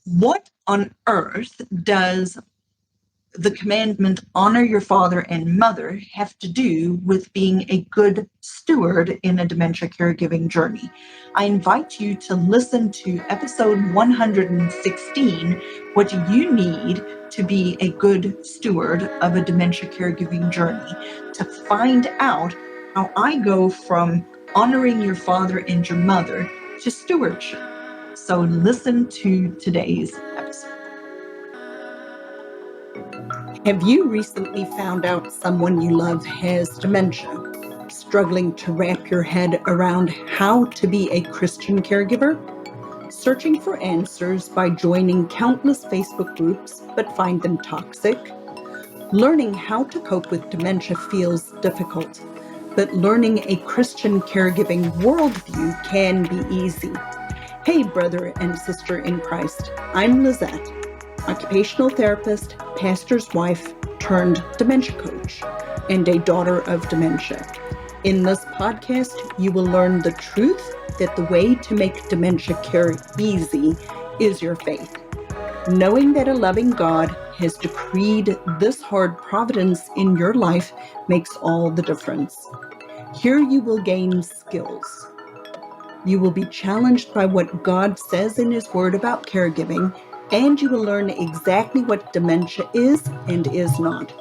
What on earth does the commandment, honor your father and mother, have to do with being a good steward in a dementia caregiving journey? I invite you to listen to episode 116, What You Need to Be a Good Steward of a Dementia Caregiving Journey, to find out how I go from honoring your father and your mother to stewardship. So listen to today's episode. Have you recently found out someone you love has dementia? Struggling to wrap your head around how to be a Christian caregiver? Searching for answers by joining countless Facebook groups but find them toxic? Learning how to cope with dementia feels difficult, but learning a Christian caregiving worldview can be easy. Hey, brother and sister in Christ, I'm Lizette, occupational therapist, pastor's wife turned dementia coach, and a daughter of dementia. In this podcast, you will learn the truth that the way to make dementia care easy is your faith. Knowing that a loving God has decreed this hard providence in your life makes all the difference. Here you will gain skills. You will be challenged by what God says in His Word about caregiving, and you will learn exactly what dementia is and is not.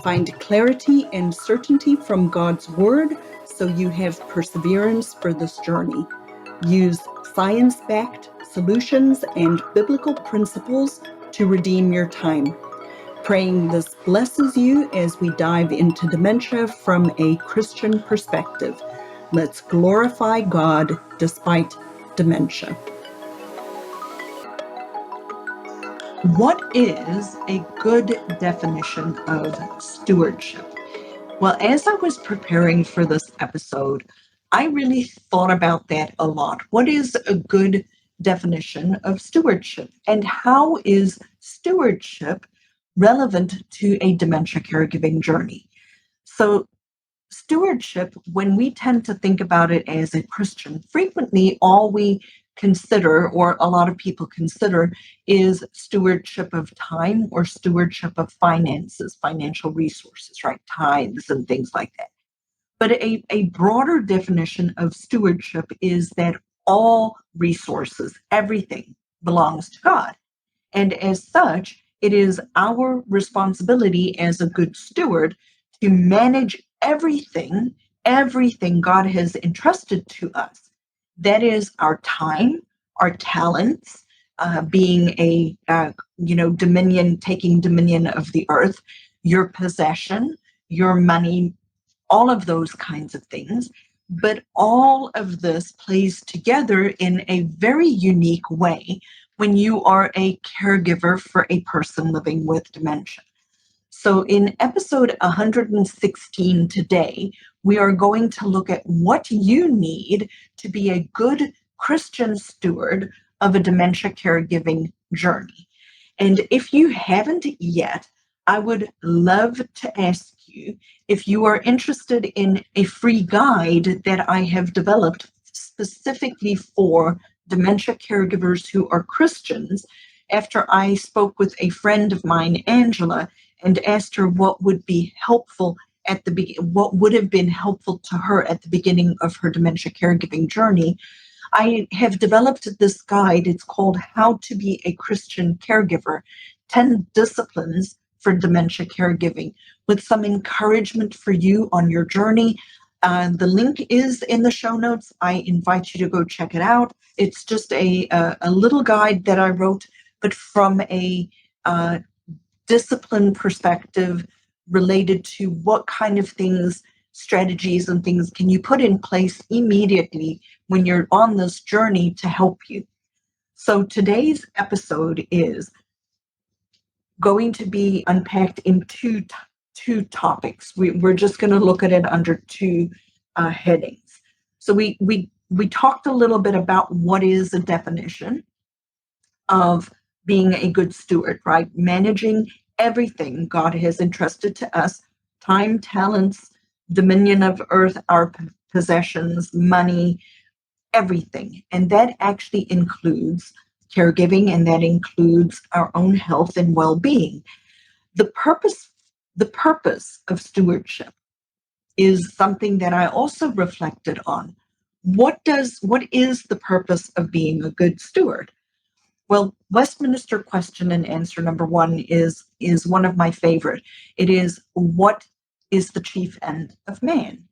Find clarity and certainty from God's Word so you have perseverance for this journey. Use science-backed solutions and biblical principles to redeem your time. Praying this blesses you as we dive into dementia from a Christian perspective. Let's glorify God despite dementia. What is a good definition of stewardship? Well, as I was preparing for this episode, I really thought about that a lot. What is a good definition of stewardship? And how is stewardship relevant to a dementia caregiving journey? So, stewardship, when we tend to think about it as a Christian, frequently all we consider, or a lot of people consider, is stewardship of time or stewardship of finances, financial resources, right? Tithes and things like that. But a broader definition of stewardship is that all resources, everything belongs to God. And as such, it is our responsibility as a good steward to manage everything God has entrusted to us. That is our time, our talents, being taking dominion of the earth, your possession, your money, all of those kinds of things. But all of this plays together in a very unique way when you are a caregiver for a person living with dementia. So in episode 116 today, we are going to look at what you need to be a good Christian steward of a dementia caregiving journey. And if you haven't yet, I would love to ask you if you are interested in a free guide that I have developed specifically for dementia caregivers who are Christians, after I spoke with a friend of mine, Angela, and asked her what would be helpful what would have been helpful to her at the beginning of her dementia caregiving journey. I have developed this guide. It's called How to Be a Christian Caregiver, 10 Disciplines for Dementia Caregiving, with some encouragement for you on your journey. The link is in the show notes. I invite you to go check it out. It's just a little guide that I wrote, but from a discipline perspective related to what kind of things, strategies and things can you put in place immediately when you're on this journey to help you. So today's episode is going to be unpacked in two topics. We're just going to look at it under two headings. So we talked a little bit about what is a definition of being a good steward, right? Managing everything God has entrusted to us: time, talents, dominion of earth, our possessions, money, everything. And that actually includes caregiving, and that includes our own health and well-being. The purpose of stewardship is something that I also reflected on. What is the purpose of being a good steward? Well, Westminster question and answer number one is one of my favorite. It is, what is the chief end of man?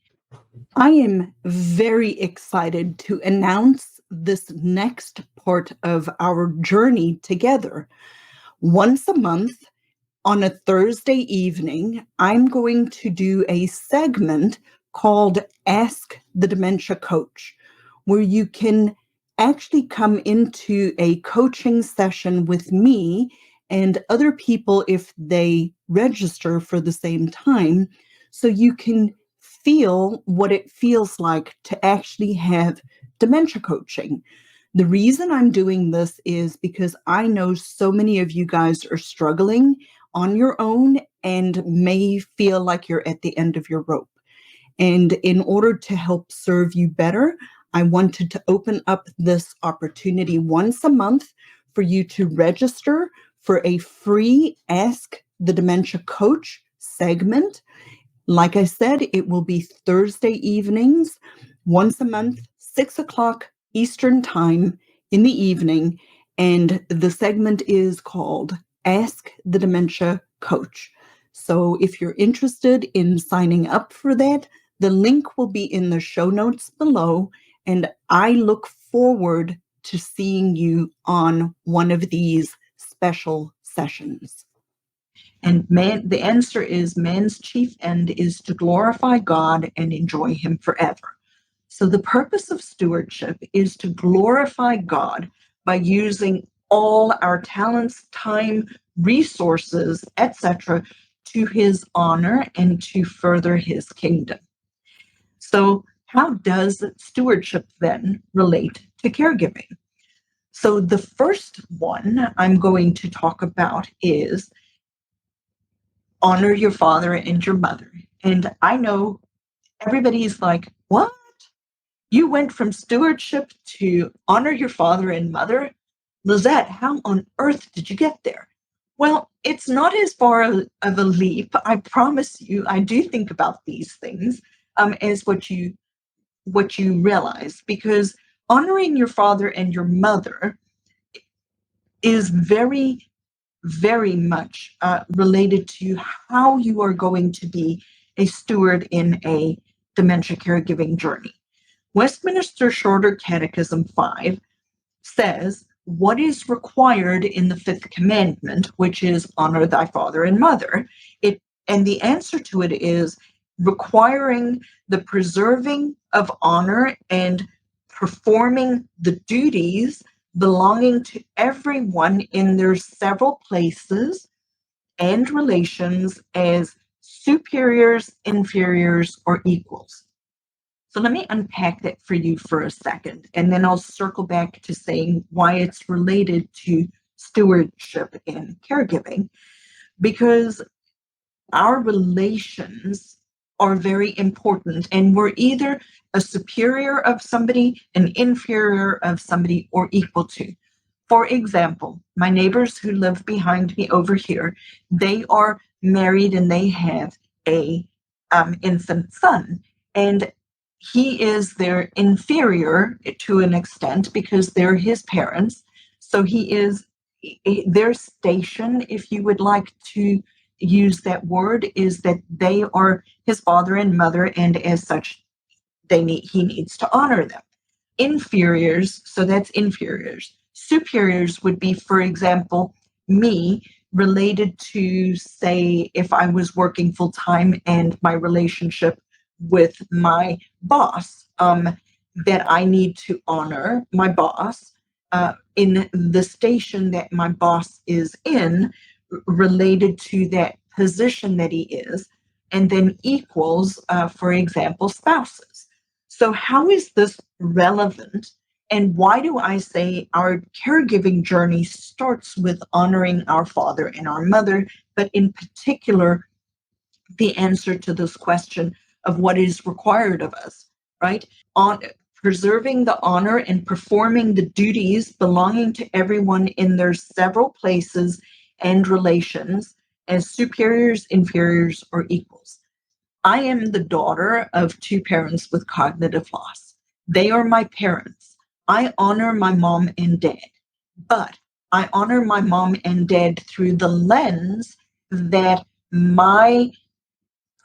I am very excited to announce this next part of our journey together. Once a month, on a Thursday evening, I'm going to do a segment called Ask the Dementia Coach, where you can actually come into a coaching session with me and other people if they register for the same time, so you can feel what it feels like to actually have dementia coaching. The reason I'm doing this is because I know so many of you guys are struggling on your own and may feel like you're at the end of your rope. And in order to help serve you better, I wanted to open up this opportunity once a month for you to register for a free Ask the Dementia Coach segment. Like I said, it will be Thursday evenings, once a month, 6 o'clock Eastern Time in the evening. And the segment is called Ask the Dementia Coach. So if you're interested in signing up for that, the link will be in the show notes below. And I look forward to seeing you on one of these special sessions. And the answer is, man's chief end is to glorify God and enjoy him forever. So the purpose of stewardship is to glorify God by using all our talents, time, resources, etc., to his honor and to further his kingdom. So how does stewardship then relate to caregiving? So the first one I'm going to talk about is honor your father and your mother. And I know everybody's like, what? You went from stewardship to honor your father and mother? Lizette, how on earth did you get there? Well, it's not as far of a leap. I promise you, I do think about these things as what you realize, because honoring your father and your mother is very, very much related to how you are going to be a steward in a dementia caregiving journey. Westminster Shorter Catechism 5 says, what is required in the fifth commandment, which is honor thy father and mother? And the answer to it is requiring the preserving of honor and performing the duties belonging to everyone in their several places and relations as superiors, inferiors, or equals. So let me unpack that for you for a second, and then I'll circle back to saying why it's related to stewardship and caregiving, because our relations are very important, and we're either a superior of somebody, an inferior of somebody, or equal to. For example, my neighbors who live behind me over here, they are married and they have a infant son, and he is their inferior to an extent because they're his parents. So he is their station, if you would like to use that word, is that they are his father and mother, and as such, he needs to honor them. Inferiors, so that's inferiors. Superiors would be, for example, me, related to, say, if I was working full time and my relationship with my boss, that I need to honor my boss in the station that my boss is in, related to that position that he is, and then equals, for example, spouses. So how is this relevant? And why do I say our caregiving journey starts with honoring our father and our mother, but in particular, the answer to this question of what is required of us, right? preserving the honor and performing the duties belonging to everyone in their several places and relations as superiors, inferiors, or equals. I am the daughter of two parents with cognitive loss. They are my parents. I honor my mom and dad, but I honor my mom and dad through the lens that my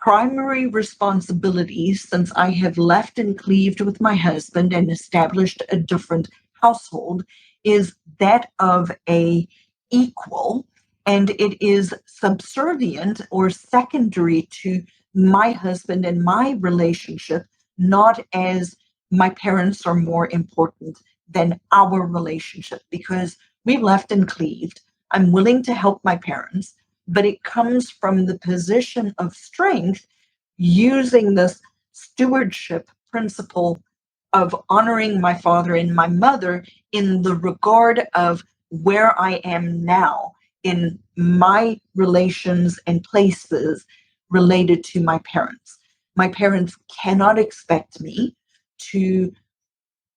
primary responsibility, since I have left and cleaved with my husband and established a different household, is that of a equal, and it is subservient or secondary to my husband and my relationship, not as my parents are more important than our relationship, because we've left and cleaved. I'm willing to help my parents, but it comes from the position of strength using this stewardship principle of honoring my father and my mother in the regard of where I am now in my relations and places related to my parents. My parents cannot expect me to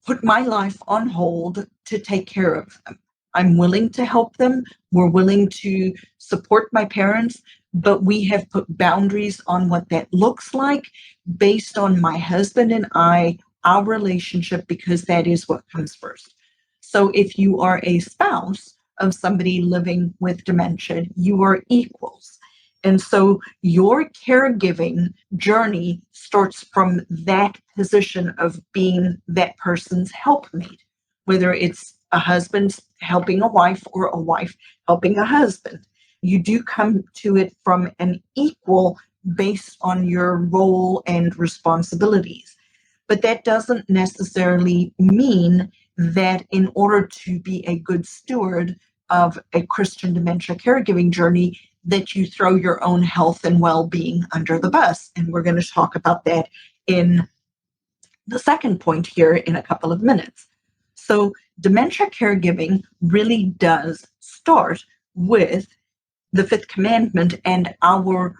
put my life on hold to take care of them. I'm willing to help them. We're willing to support my parents, but we have put boundaries on what that looks like based on my husband and I, our relationship, because that is what comes first. So if you are a spouse of somebody living with dementia, you are equals. And so your caregiving journey starts from that position of being that person's helpmate, whether it's a husband helping a wife or a wife helping a husband. You do come to it from an equal based on your role and responsibilities. But that doesn't necessarily mean that in order to be a good steward of a Christian dementia caregiving journey, that you throw your own health and well-being under the bus. And we're going to talk about that in the second point here in a couple of minutes. So dementia caregiving really does start with the fifth commandment and our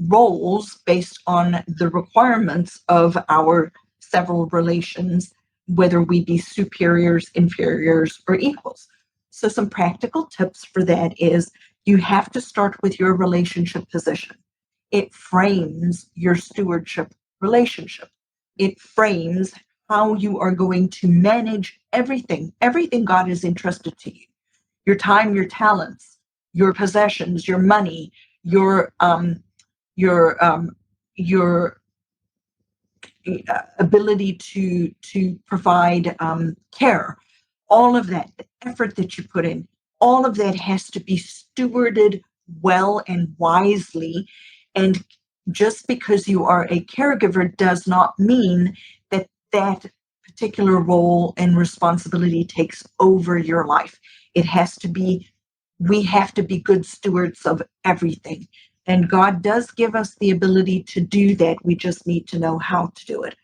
roles based on the requirements of our several relations, whether we be superiors, inferiors, or equals. So some practical tips for that is you have to start with your relationship position. It frames your stewardship relationship. It frames how you are going to manage everything God has entrusted to you. Your time, your talents, your possessions, your money, your ability to provide care, all of that, the effort that you put in, all of that has to be stewarded well and wisely. And just because you are a caregiver does not mean that that particular role and responsibility takes over your life. It has to be, we have to be good stewards of everything. And God does give us the ability to do that. We just need to know how to do it.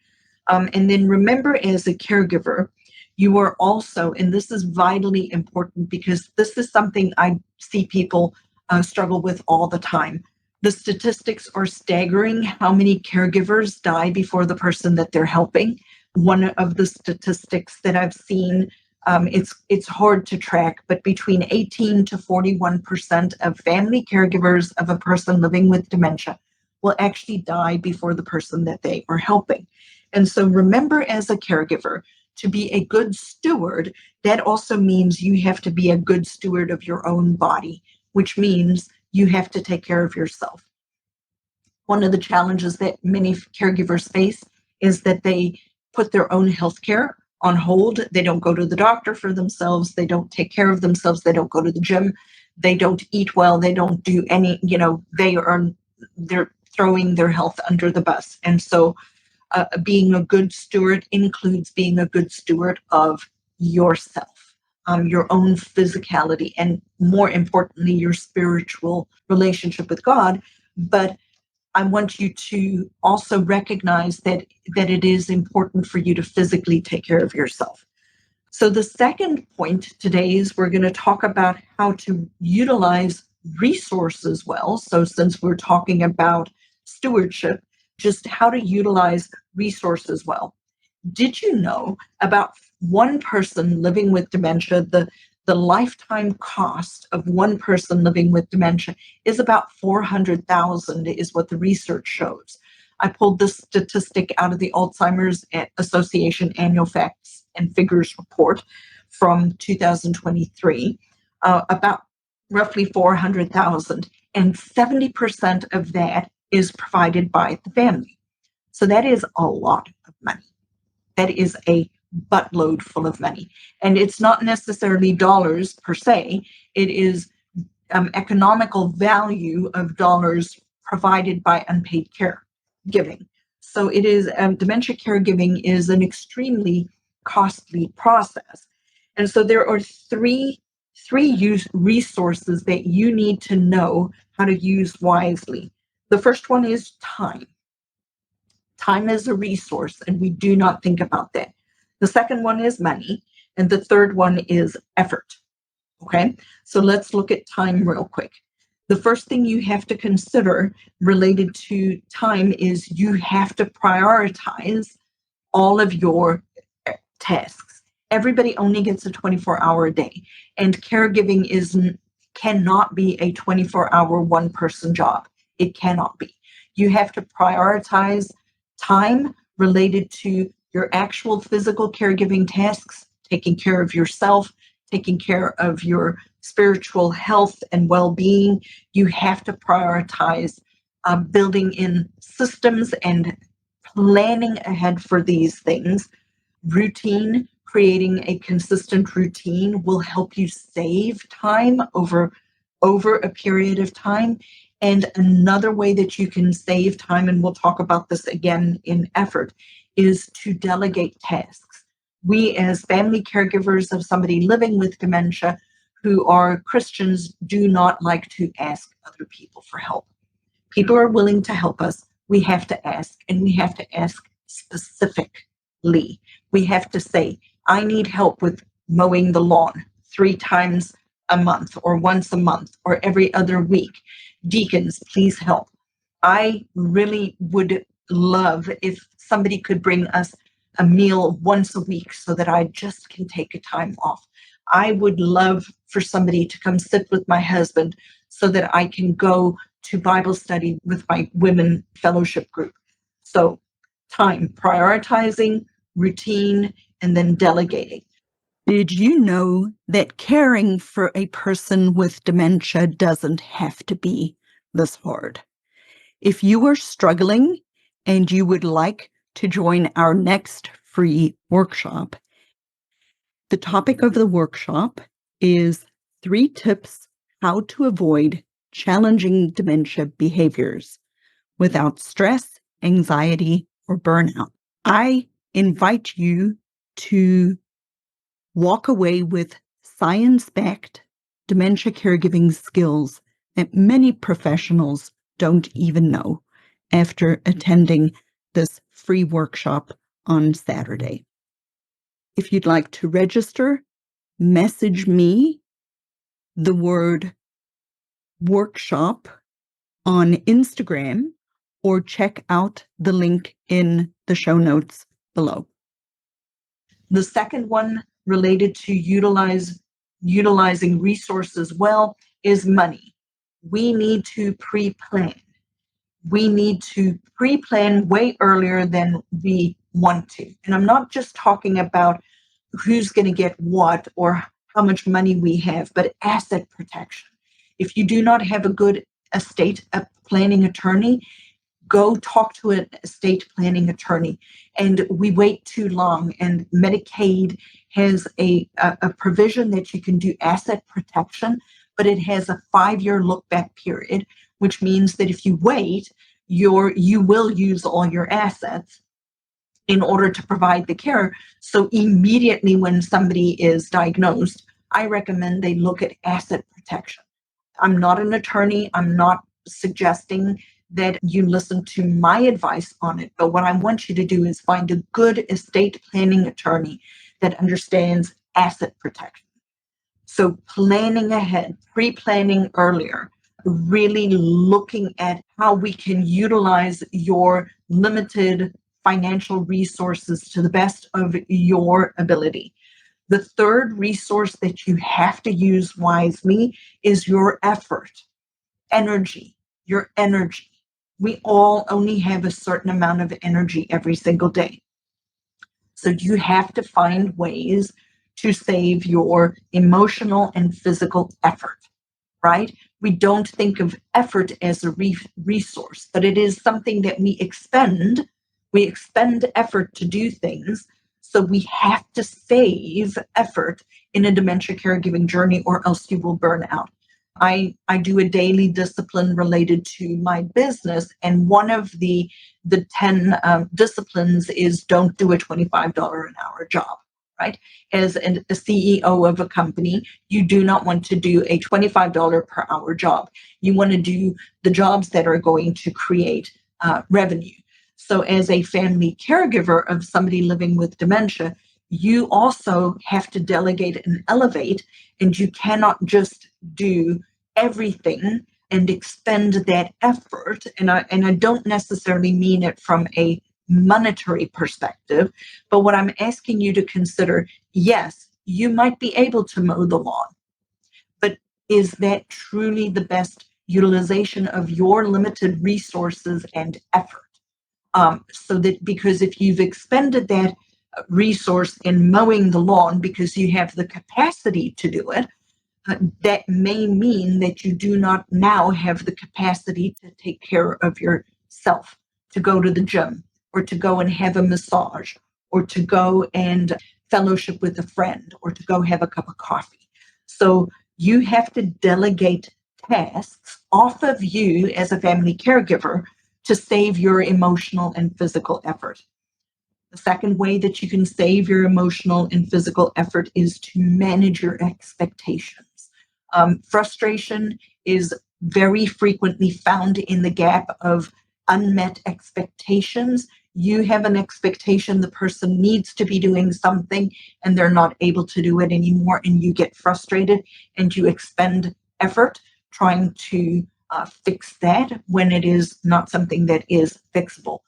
And then remember, as a caregiver, you are also, and this is vitally important because this is something I see people struggle with all the time. The statistics are staggering how many caregivers die before the person that they're helping. One of the statistics that I've seen, it's hard to track, but between 18 to 41% of family caregivers of a person living with dementia will actually die before the person that they are helping. And so remember, as a caregiver, to be a good steward, that also means you have to be a good steward of your own body, which means you have to take care of yourself. One of the challenges that many caregivers face is that they put their own health care on hold. They don't go to the doctor for themselves. They don't take care of themselves. They don't go to the gym. They don't eat well. They don't do any, they're throwing their health under the bus. And so being a good steward includes being a good steward of yourself, your own physicality, and more importantly, your spiritual relationship with God. But I want you to also recognize that it is important for you to physically take care of yourself. So the second point today is we're going to talk about how to utilize resources well. So since we're talking about stewardship, just how to utilize resources well. Did you know about one person living with dementia, the lifetime cost of one person living with dementia is about 400,000 is what the research shows. I pulled this statistic out of the Alzheimer's Association Annual Facts and Figures report from 2023, about roughly 400,000, and 70% of that is provided by the family. So that is a lot of money. That is a buttload full of money. And it's not necessarily dollars per se, it is economical value of dollars provided by unpaid caregiving. So it is, dementia caregiving is an extremely costly process. And so there are three resources that you need to know how to use wisely. The first one is time. Time is a resource, and we do not think about that. The second one is money, and the third one is effort. Okay, so let's look at time real quick. The first thing you have to consider related to time is you have to prioritize all of your tasks. Everybody only gets a 24-hour day, and caregiving cannot be a 24-hour one-person job. It cannot be. You have to prioritize time related to your actual physical caregiving tasks, taking care of yourself, taking care of your spiritual health and well-being. You have to prioritize building in systems and planning ahead for these things. Routine, creating a consistent routine will help you save time over a period of time. And another way that you can save time, and we'll talk about this again in effort, is to delegate tasks. We, as family caregivers of somebody living with dementia who are Christians, do not like to ask other people for help. People are willing to help us. We have to ask, and we have to ask specifically. We have to say, I need help with mowing the lawn 3 times a month, or once a month, or every other week. Deacons, please help. I really would love if somebody could bring us a meal once a week so that I just can take a time off. I would love for somebody to come sit with my husband so that I can go to Bible study with my women fellowship group. So time, prioritizing, routine, and then delegating. Did you know that caring for a person with dementia doesn't have to be this hard? If you are struggling and you would like to join our next free workshop, the topic of the workshop is 3 tips how to avoid challenging dementia behaviors without stress, anxiety, or burnout. I invite you to walk away with science-backed dementia caregiving skills that many professionals don't even know after attending this free workshop on Saturday. If you'd like to register, message me the word workshop on Instagram or check out the link in the show notes below. The second one related to utilizing resources well is money. We need to pre-plan. We need to pre-plan way earlier than we want to. And I'm not just talking about who's going to get what or how much money we have, but asset protection. If you do not have a good estate planning attorney, go talk to an estate planning attorney. And we wait too long, and Medicaid has a provision that you can do asset protection, but it has a 5-year look back period, which means that if you wait, you will use all your assets in order to provide the care. So immediately when somebody is diagnosed, I recommend they look at asset protection. I'm not an attorney. I'm not suggesting that you listen to my advice on it. But what I want you to do is find a good estate planning attorney that understands asset protection. So planning ahead, pre-planning earlier, really looking at how we can utilize your limited financial resources to the best of your ability. The third resource that you have to use wisely is your effort, energy, your energy. We all only have a certain amount of energy every single day. So you have to find ways to save your emotional and physical effort, right? We don't think of effort as a resource, but it is something that we expend. We expend effort to do things. So we have to save effort in a dementia caregiving journey, or else you will burn out. I do a daily discipline related to my business, and one of the 10 disciplines is don't do a $25 an hour job, right? As a CEO of a company, you do not want to do a $25 per hour job. You want to do the jobs that are going to create revenue. So as a family caregiver of somebody living with dementia, you also have to delegate and elevate, and you cannot just do everything and expend that effort. And I don't necessarily mean it from a monetary perspective, but what I'm asking you to consider, yes, you might be able to mow the lawn, but is that truly the best utilization of your limited resources and effort? So that, because if you've expended that resource in mowing the lawn because you have the capacity to do it, that may mean that you do not now have the capacity to take care of yourself, to go to the gym, or to go and have a massage, or to go and fellowship with a friend, or to go have a cup of coffee. So you have to delegate tasks off of you as a family caregiver to save your emotional and physical effort. The second way that you can save your emotional and physical effort is to manage your expectations. Frustration is very frequently found in the gap of unmet expectations. You have an expectation the person needs to be doing something and they're not able to do it anymore, and you get frustrated and you expend effort trying to fix that when it is not something that is fixable.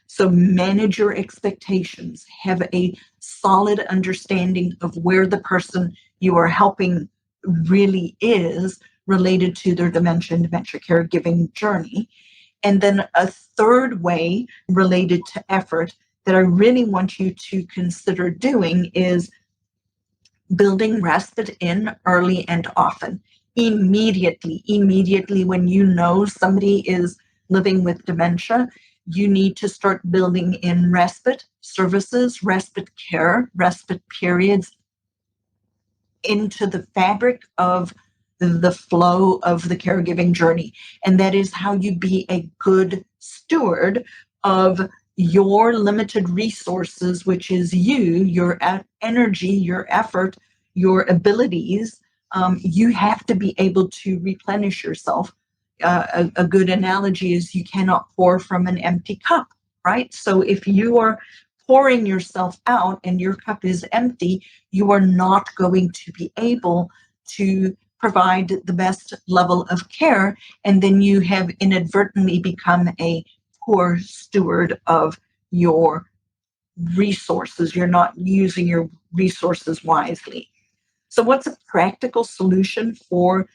So manage your expectations, have a solid understanding of where the person you are helping really is related to their dementia and dementia caregiving journey. And then a third way related to effort that I really want you to consider doing is building respite in early and often. Immediately when you know somebody is living with dementia, you need to start building in respite services, respite care, respite periods into the fabric of the flow of the caregiving journey. And that is how you be a good steward of your limited resources, which is you, your energy, your effort, your abilities. You have to be able to replenish yourself. A good analogy is you cannot pour from an empty cup, right? So if you are pouring yourself out and your cup is empty, you are not going to be able to provide the best level of care. And then you have inadvertently become a poor steward of your resources. You're not using your resources wisely. So what's a practical solution for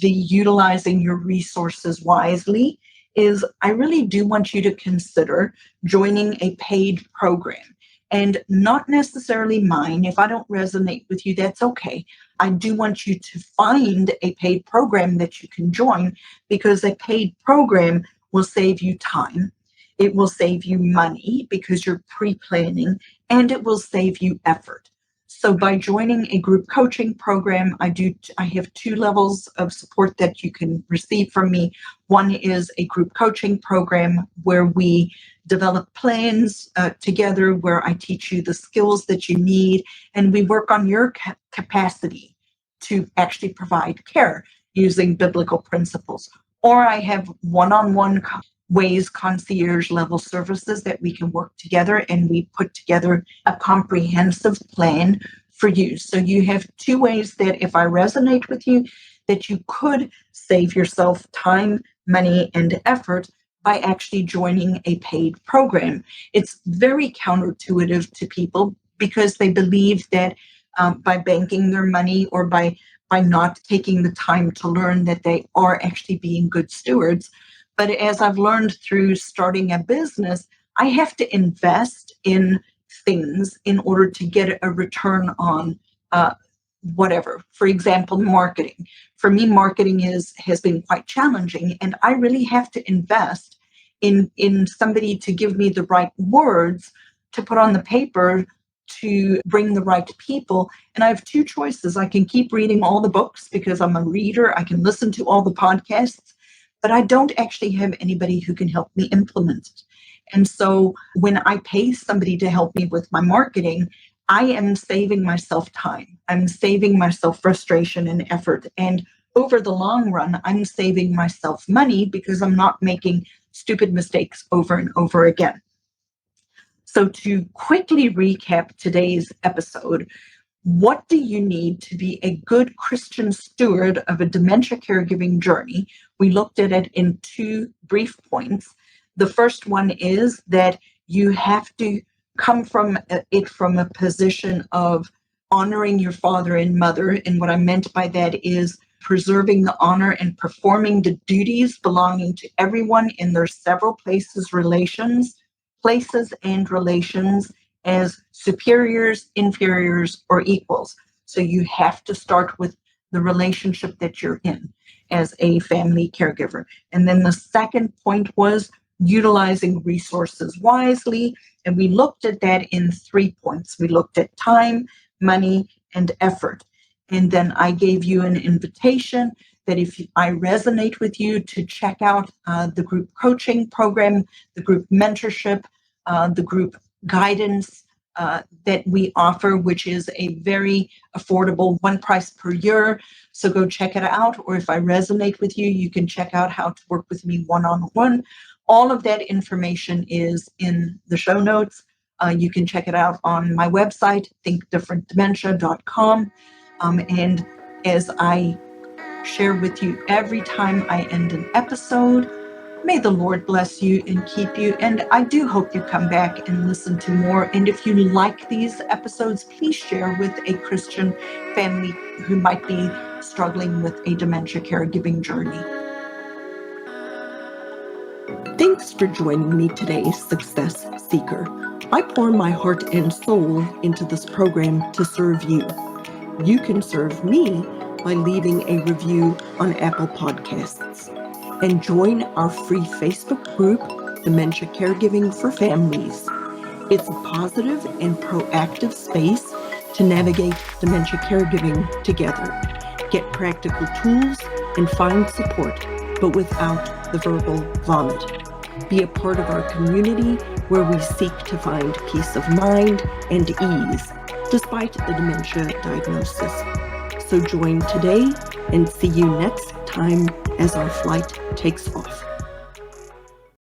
the utilizing your resources wisely is I really do want you to consider joining a paid program, and not necessarily mine. If I don't resonate with you, that's okay. I do want you to find a paid program that you can join, because a paid program will save you time. It will save you money because you're pre-planning, and it will save you effort. So by joining a group coaching program, I have 2 levels of support that you can receive from me. One is a group coaching program where we develop plans together, where I teach you the skills that you need, and we work on your capacity to actually provide care using biblical principles. Or I have one-on-one ways, concierge level services that we can work together, and we put together a comprehensive plan for you. So you have 2 ways that if I resonate with you, that you could save yourself time, money, and effort by actually joining a paid program. It's very counterintuitive to people because they believe that by banking their money or by not taking the time to learn that they are actually being good stewards. But as I've learned through starting a business, I have to invest in things in order to get a return on whatever. For example, marketing. For me, marketing has been quite challenging, and I really have to invest in somebody to give me the right words to put on the paper to bring the right people. And I have two choices. I can keep reading all the books because I'm a reader. I can listen to all the podcasts, but I don't actually have anybody who can help me implement it. And so when I pay somebody to help me with my marketing, I am saving myself time. I'm saving myself frustration and effort. And over the long run, I'm saving myself money because I'm not making stupid mistakes over and over again. So to quickly recap today's episode, what do you need to be a good Christian steward of a dementia caregiving journey? We looked at it in two brief points. The first one is that you have to come from it from a position of honoring your father and mother. And what I meant by that is preserving the honor and performing the duties belonging to everyone in their several places and relations as superiors, inferiors, or equals. So you have to start with the relationship that you're in as a family caregiver. And then the second point was utilizing resources wisely. And we looked at that in 3 points. We looked at time, money, and effort. And then I gave you an invitation that if I resonate with you to check out the group coaching program, the group mentorship, the group guidance that we offer, which is a very affordable one price per year. So go check it out. Or if I resonate with you, you can check out how to work with me one-on-one. All of that information is in the show notes. You can check it out on my website, thinkdifferentdementia.com. And as I share with you every time I end an episode, may the Lord bless you and keep you. And I do hope you come back and listen to more. And if you like these episodes, please share with a Christian family who might be struggling with a dementia caregiving journey. Thanks for joining me today, Success Seeker. I pour my heart and soul into this program to serve you. You can serve me by leaving a review on Apple Podcasts. And join our free Facebook group, Dementia Caregiving for Families. It's a positive and proactive space to navigate dementia caregiving together. Get practical tools and find support, but without the verbal vomit. Be a part of our community where we seek to find peace of mind and ease, despite the dementia diagnosis. So join today and see you next time as our flight takes off.